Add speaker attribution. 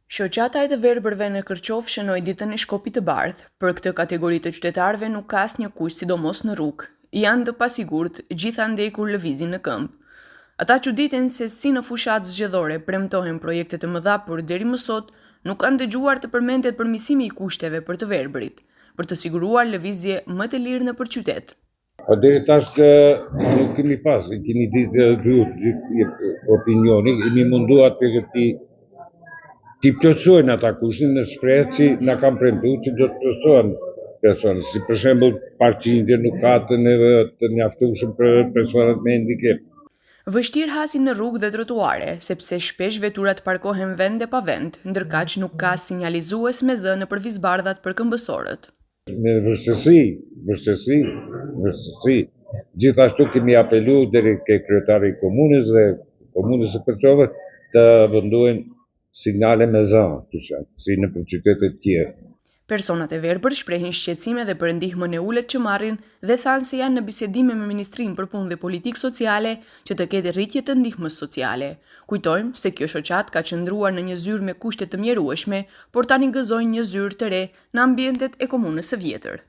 Speaker 1: Shoqata e të verbërve në Kërqov shënoi ditën e Shkopit të Bardhë. Për këtë kategori të qytetarëve nuk ka asnjë kusht, sidomos në rrugë. Janë të pasigurt, gjithandej kur lëvizin në këmbë. Ata çuditen se si në fushatë zgjedhore premtohen projekte të mëdha, por deri më sot nuk kanë dëgjuar të përmendet përmirësimi i kushteve për të verbërit, për të siguruar lëvizje më të lirë nëpër qytet.
Speaker 2: Deri tash nuk kemi pas, kemi ditë gjithë opinioni, kemi munduar ti plotësojnë ata kushtin në shpresë që na kanë premtuar që do të plotësohen personat, si për shembull parqindje nuk ka të mjaftueshëm për personat me hendikep.
Speaker 1: Vështirë hasin në rrugë dhe trotuare, sepse shpesh veturat parkohen vende pa vend, ndërkaq nuk ka sinjalizues me zë nëpër vizbardhat për këmbësorët.
Speaker 2: Me vështirësi. Gjithashtu kemi apeluar deri ke kryetari i komunës dhe komunës së Kërqovës të vendohen signale me zë, si në qytetet tjera.
Speaker 1: Personat e verbër shprehin shqetësime dhe për ndihmën e ulët që marrin dhe thanë se janë në bisedime me Ministrinë për Punë dhe Politikë Sociale që të ketë rritje të ndihmës sociale. Kujtojmë se kjo shoqatë ka qëndruar në një zyrë me kushte të mjerueshme, por tani gëzojnë një zyrë të re në ambientet e komunës së vjetër.